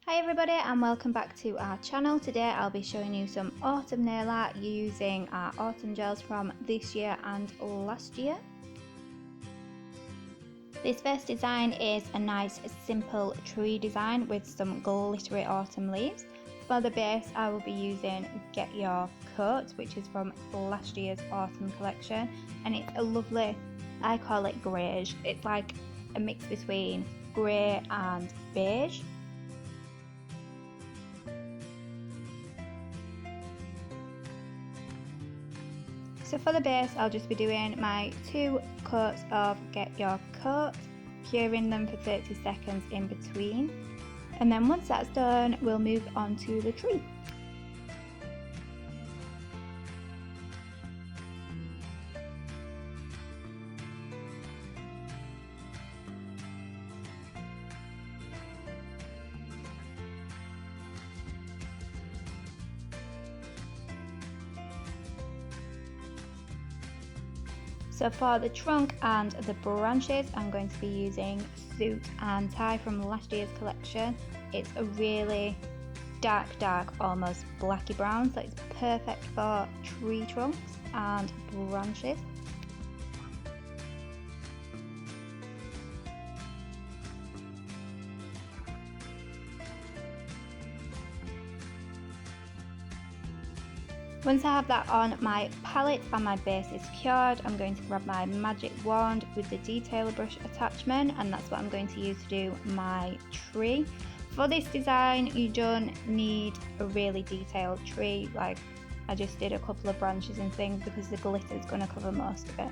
Hi everybody and welcome back to our channel. Today I'll be showing you some autumn nail art using our autumn gels from this year and last year. This first design is a nice simple tree design with some glittery autumn leaves. For the base I will be using Get Your Coat, which is from last year's autumn collection, and it's a lovely, I call it greige. It's like a mix between grey and beige. So for the base I'll just be doing my 2 coats of Get Your Coat, curing them for 30 seconds in between, and then once that's done we'll move on to the tree. So for the trunk and the branches I'm going to be using Suit and Tie from last year's collection. It's a really dark almost blacky brown, so it's perfect for tree trunks and branches. Once I have that on my palette and my base is cured, I'm going to grab my magic wand with the detail brush attachment, and that's what I'm going to use to do my tree. For this design you don't need a really detailed tree, like I just did a couple of branches and things because the glitter is going to cover most of it.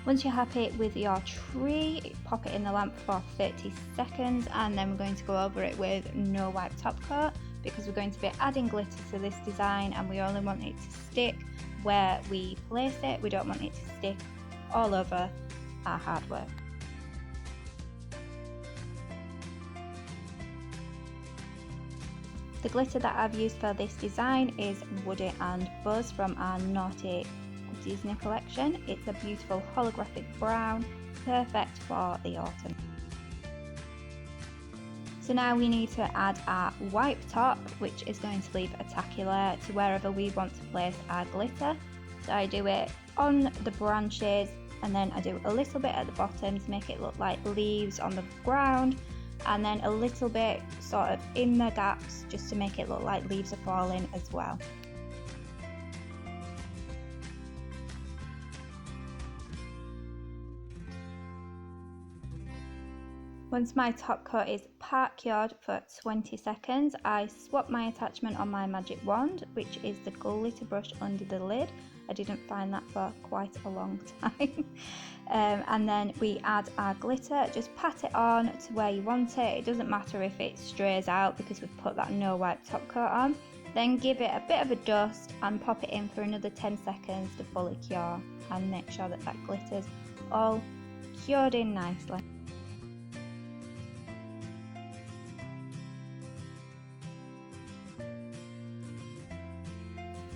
Once you're happy with your tree, pop it in the lamp for 30 seconds and then we're going to go over it with no wipe top coat because we're going to be adding glitter to this design and we only want it to stick where we place it. We don't want it to stick all over our hard work. The glitter that I've used for this design is Woody and Buzz from our Naughty Disney collection. It's a beautiful holographic brown, perfect for the autumn. So now we need to add our wipe top, which is going to leave a tacular to wherever we want to place our glitter. So I do it on the branches and then I do a little bit at the bottom to make it look like leaves on the ground, and then a little bit sort of in the gaps just to make it look like leaves are falling as well. Once my top coat is part cured for 20 seconds, I swap my attachment on my magic wand, which is the glitter brush under the lid. I didn't find that for quite a long time. And then we add our glitter, just pat it on to where you want it. It doesn't matter if it strays out because we've put that no wipe top coat on. Then give it a bit of a dust and pop it in for another 10 seconds to fully cure and make sure that that glitter's all cured in nicely.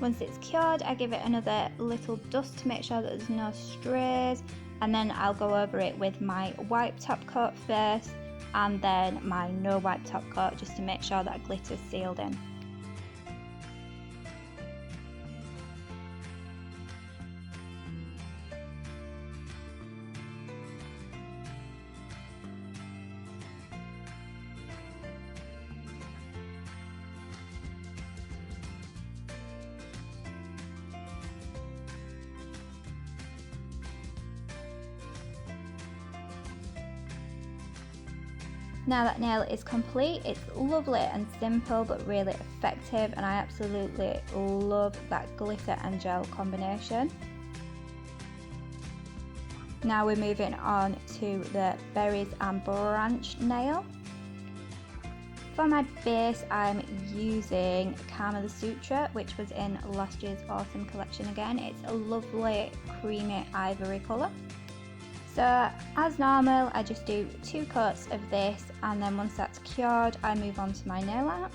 Once it's cured, I give it another little dust to make sure that there's no strays, and then I'll go over it with my wipe top coat first, and then my no wipe top coat just to make sure that glitter's sealed in. Now that nail is complete, it's lovely and simple but really effective, and I absolutely love that glitter and gel combination. Now we're moving on to the berries and branch nail. For my base, I'm using Kama the Sutra, which was in last year's autumn collection again. It's a lovely creamy ivory colour. So as normal, I just do 2 coats of this, and then once that's cured, I move on to my nail art.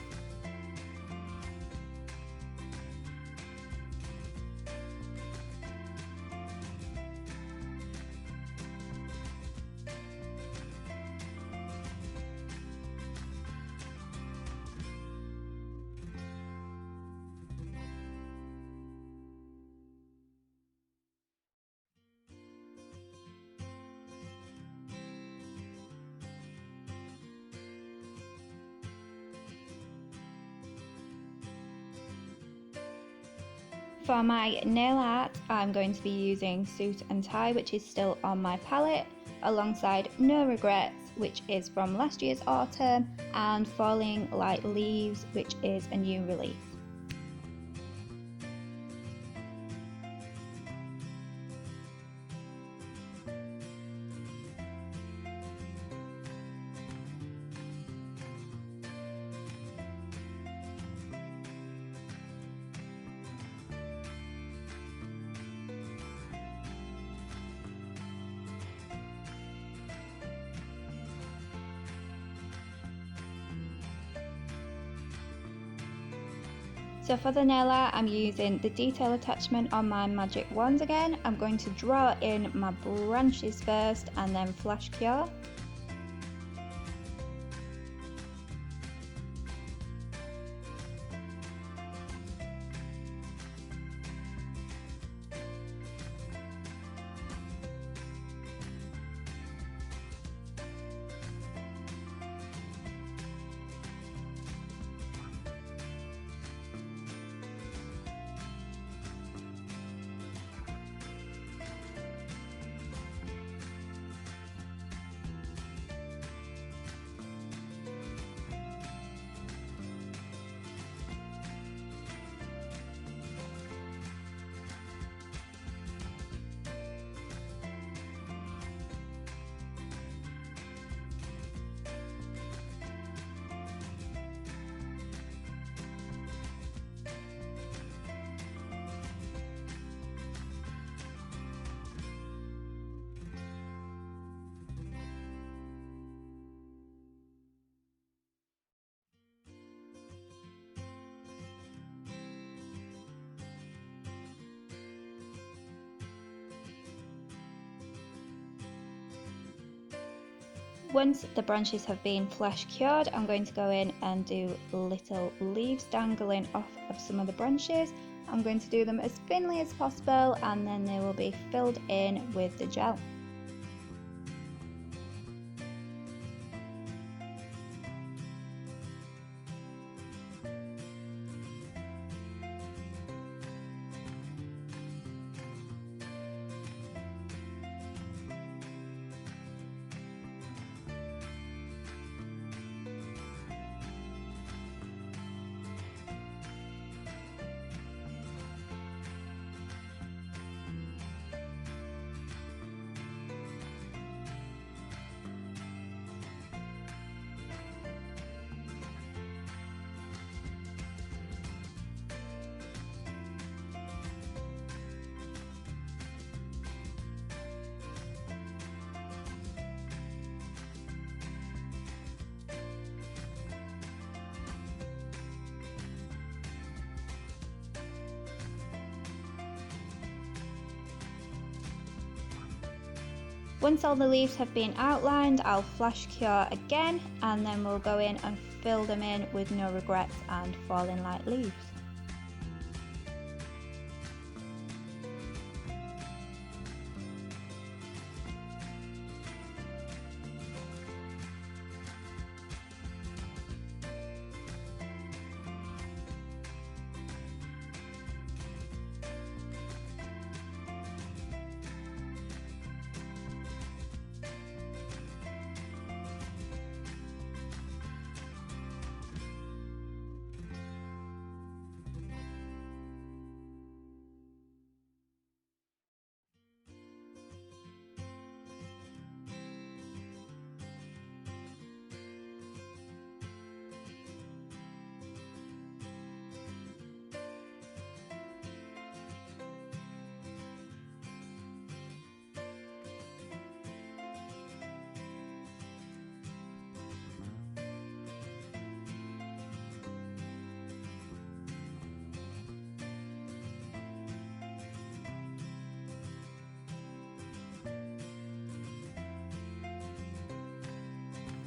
For my nail art, I'm going to be using Suit and Tie, which is still on my palette, alongside No Regrets, which is from last year's autumn, and Falling Like Leaves, which is a new release. So for the nail art, I'm using the detail attachment on my magic wand again. I'm going to draw in my branches first and then flash cure. Once the branches have been flash cured, I'm going to go in and do little leaves dangling off of some of the branches. I'm going to do them as thinly as possible, and then they will be filled in with the gel. Once all the leaves have been outlined, I'll flash cure again, and then we'll go in and fill them in with No Regrets and Falling Like Leaves.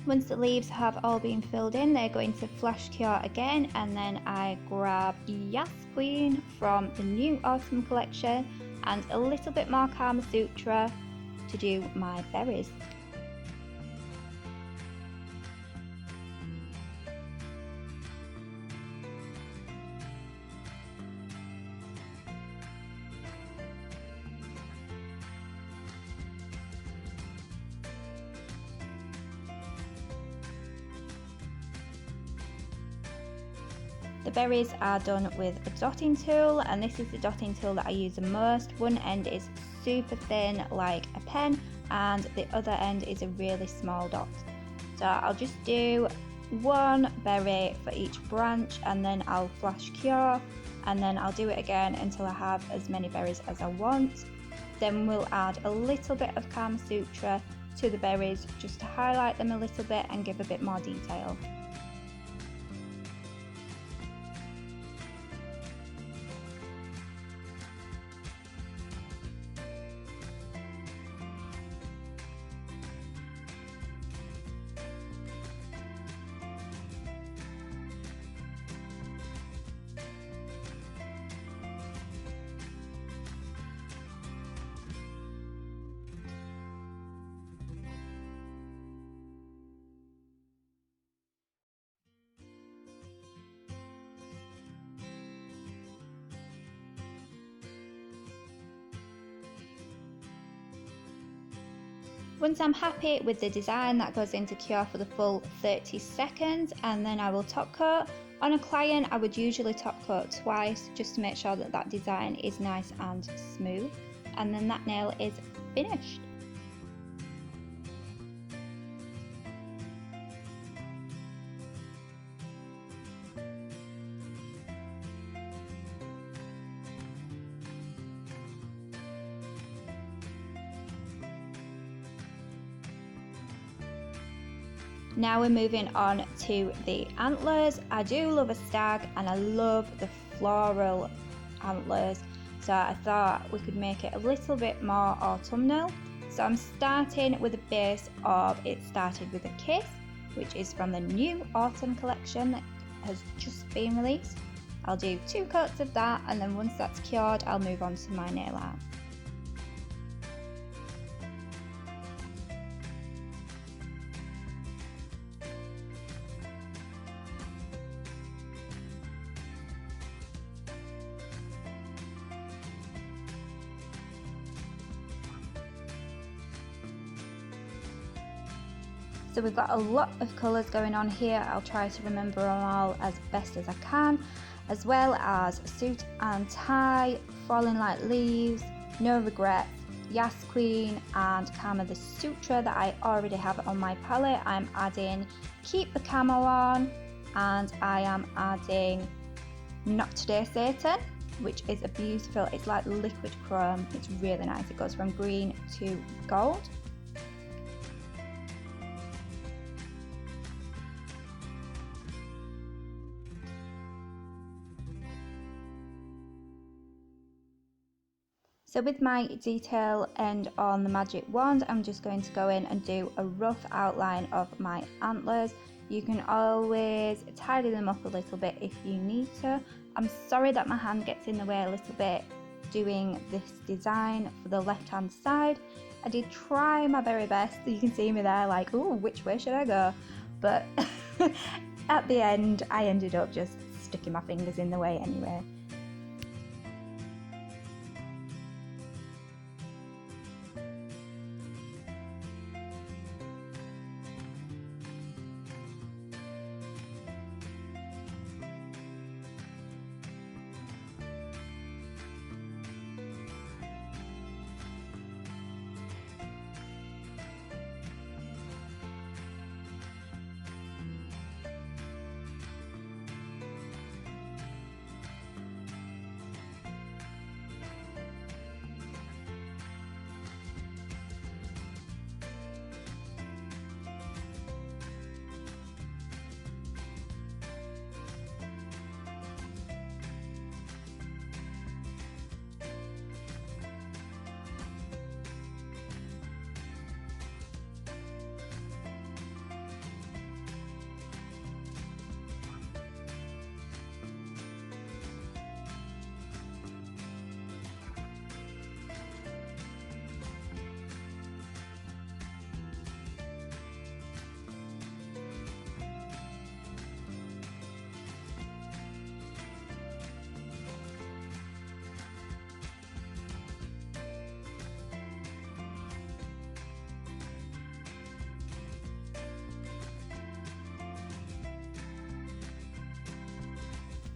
Once the leaves have all been filled in, they're going to flash cure again, and then I grab Yas Queen from the new autumn collection and a little bit more Kama Sutra to do my berries. The berries are done with a dotting tool, and this is the dotting tool that I use the most. One end is super thin like a pen, and the other end is a really small dot. So I'll just do one berry for each branch, and then I'll flash cure, and then I'll do it again until I have as many berries as I want. Then we'll add a little bit of Kama Sutra to the berries just to highlight them a little bit and give a bit more detail. Once I'm happy with the design, that goes into cure for the full 30 seconds, and then I will top coat. On a client, I would usually top coat twice just to make sure that that design is nice and smooth, and then that nail is finished. Now we're moving on to the antlers. I do love a stag and I love the floral antlers, so I thought we could make it a little bit more autumnal. So I'm starting with a base of It Started With a Kiss, which is from the new autumn collection that has just been released. I'll do 2 coats of that, and then once that's cured, I'll move on to my nail art. So we've got a lot of colours going on here. I'll try to remember them all as best as I can, as well as Suit and Tie, Falling Like Leaves, No Regrets, Yas Queen, and Kama the Sutra that I already have on my palette. I'm adding Keep the Camo on, and I am adding Not Today Satan, which is a beautiful, it's like liquid chrome. It's really nice. It goes from green to gold. So with my detail end on the magic wand, I'm just going to go in and do a rough outline of my antlers. You can always tidy them up a little bit if you need to. I'm sorry that my hand gets in the way a little bit doing this design for the left hand side. I did try my very best. You can see me there like, oh, which way should I go? But at the end, I ended up just sticking my fingers in the way anyway.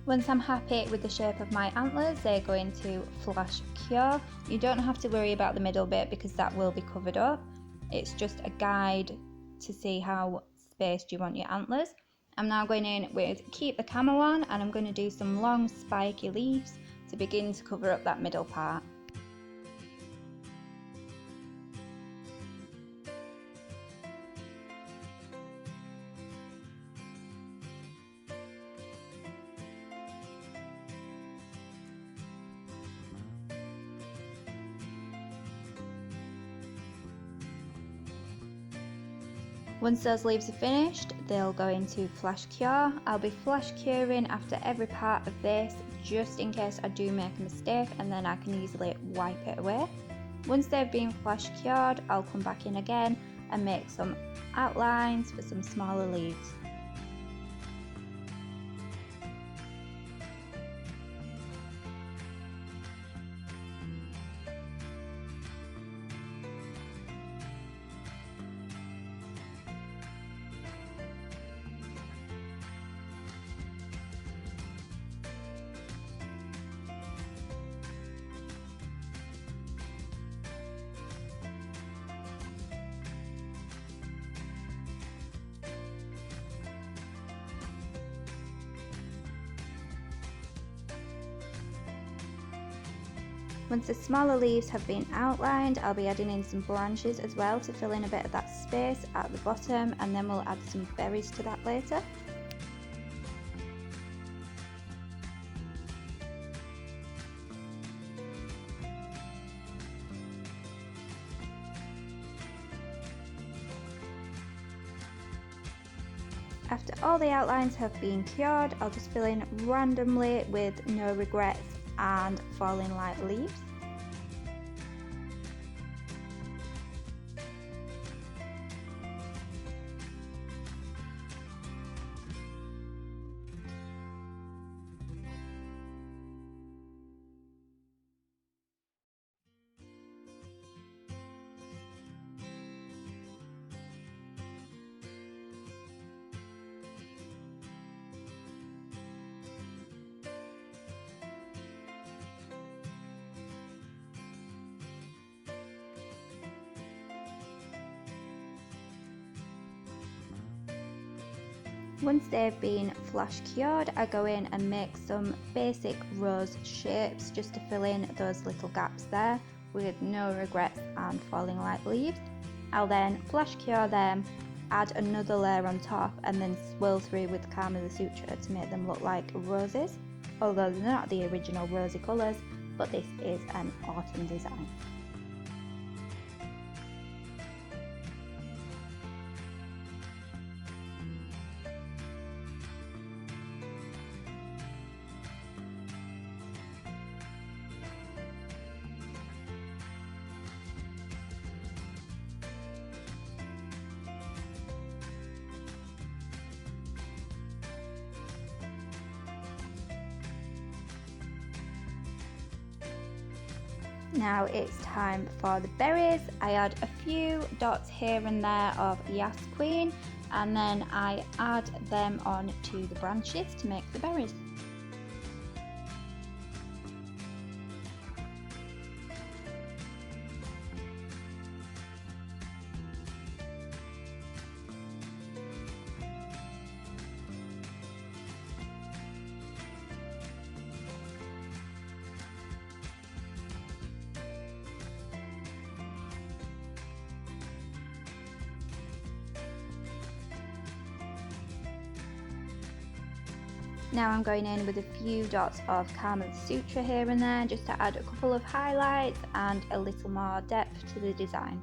Once I'm happy with the shape of my antlers, they're going to flash cure. You don't have to worry about the middle bit because that will be covered up. It's just a guide to see how spaced you want your antlers. I'm now going in with keep the camo on, and I'm going to do some long spiky leaves to begin to cover up that middle part. Once those leaves are finished, they'll go into flash cure. I'll be flash curing after every part of this, just in case I do make a mistake, and then I can easily wipe it away. Once they've been flash cured, I'll come back in again and make some outlines for some smaller leaves. Once the smaller leaves have been outlined, I'll be adding in some branches as well to fill in a bit of that space at the bottom, and then we'll add some berries to that later. After all the outlines have been cured, I'll just fill in randomly with No Regrets and Falling Like Leaves. Once they've been flash cured, I go in and make some basic rose shapes just to fill in those little gaps there with No Regrets and Falling Like Leaves. I'll then flash cure them, add another layer on top, and then swirl through with Kama the Sutra to make them look like roses. Although they're not the original rosy colours, but this is an autumn design. Now it's time for the berries. I add a few dots here and there of Yas Queen, and then I add them on to the branches to make the berries. Now I'm going in with a few dots of Kama Sutra here and there just to add a couple of highlights and a little more depth to the design.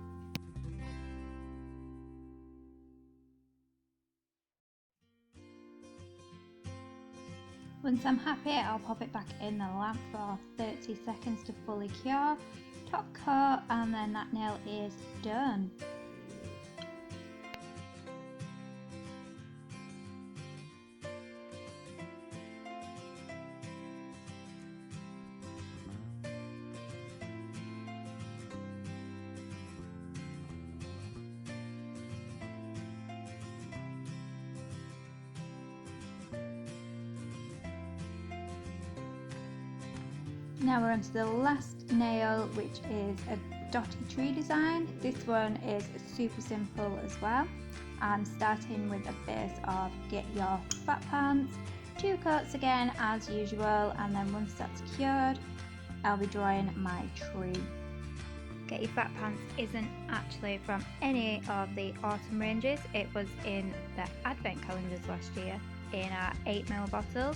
Once I'm happy, I'll pop it back in the lamp for 30 seconds to fully cure, top coat, and then that nail is done. Now we're on to the last nail, which is a dotty tree design. This one is super simple as well. I'm starting with a base of Get Your Fat Pants, 2 coats again as usual, and then once that's cured, I'll be drawing my tree. Get Your Fat Pants isn't actually from any of the autumn ranges. It was in the advent calendars last year in our 8ml bottle,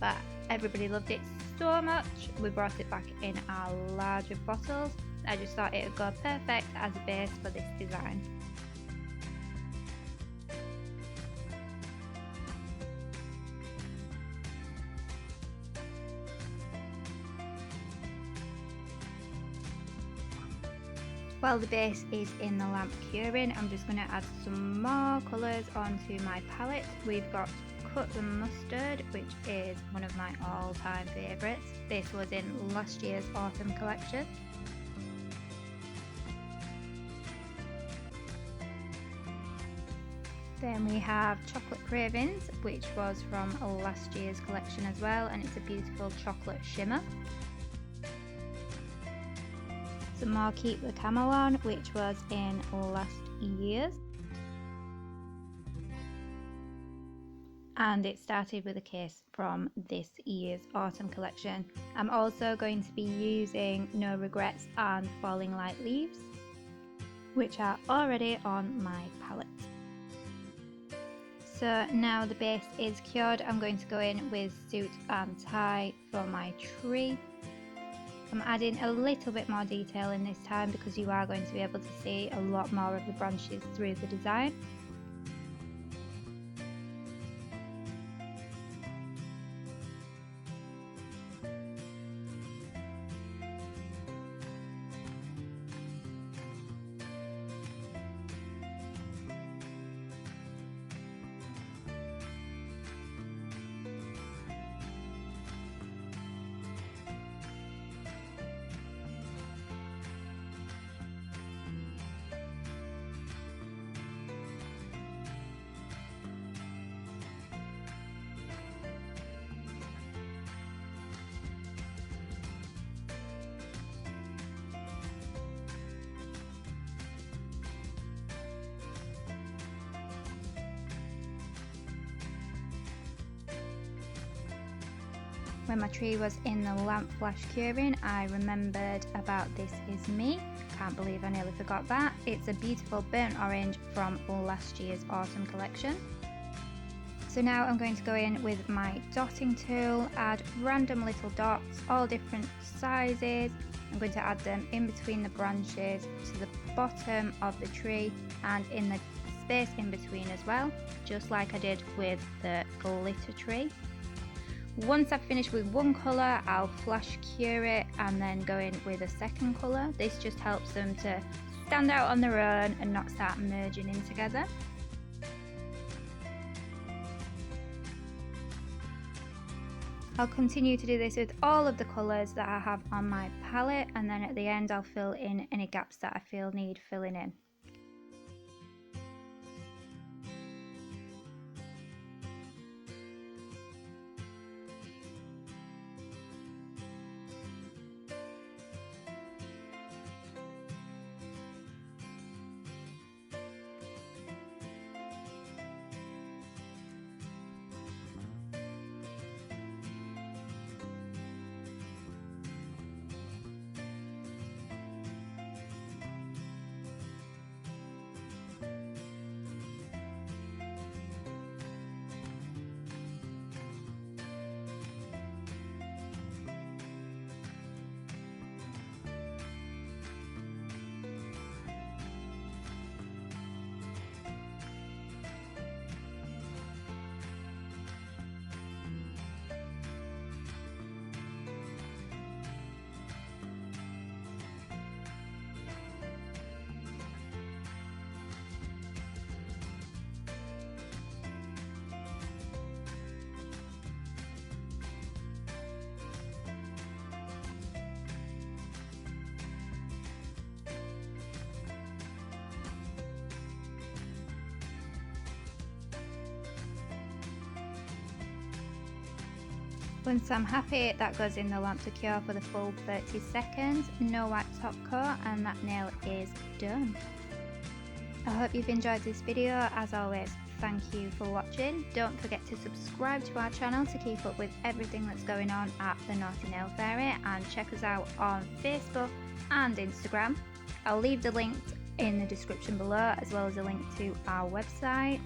but everybody loved it so much we brought it back in our larger bottles. I just thought it would go perfect as a base for this design. While the base is in the lamp curing, I'm just going to add some more colours onto my palette. We've got Cut the Mustard, which is one of my all-time favourites. This was in last year's autumn collection. Then we have Chocolate Cravings, which was from last year's collection as well, and it's a beautiful chocolate shimmer. Some more Keep the Camo On, which was in last year's. And it started with a case from this year's autumn collection. I'm also going to be using No Regrets and Falling Like Leaves, which are already on my palette. So now the base is cured, I'm going to go in with Suit and Tie for my tree. I'm adding a little bit more detail in this time because you are going to be able to see a lot more of the branches through the design. When my tree was in the lamp flash curing, I remembered about This Is Me. Can't believe I nearly forgot that. It's a beautiful burnt orange from last year's autumn collection. So now I'm going to go in with my dotting tool, add random little dots, all different sizes. I'm going to add them in between the branches to the bottom of the tree and in the space in between as well, just like I did with the glitter tree. Once I've finished with one colour, I'll flash cure it and then go in with a second colour. This just helps them to stand out on their own and not start merging in together. I'll continue to do this with all of the colours that I have on my palette, and then at the end I'll fill in any gaps that I feel need filling in. Once I'm happy, that goes in the lamp to cure for the full 30 seconds, no white top coat, and that nail is done. I hope you've enjoyed this video. As always, thank you for watching. Don't forget to subscribe to our channel to keep up with everything that's going on at the Naughty Nail Fairy, and check us out on Facebook and Instagram. I'll leave the links in the description below, as well as a link to our website.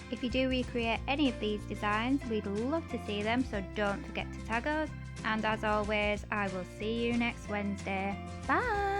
If you do recreate any of these designs, we'd love to see them, so don't forget to tag us. And as always, I will see you next Wednesday. Bye!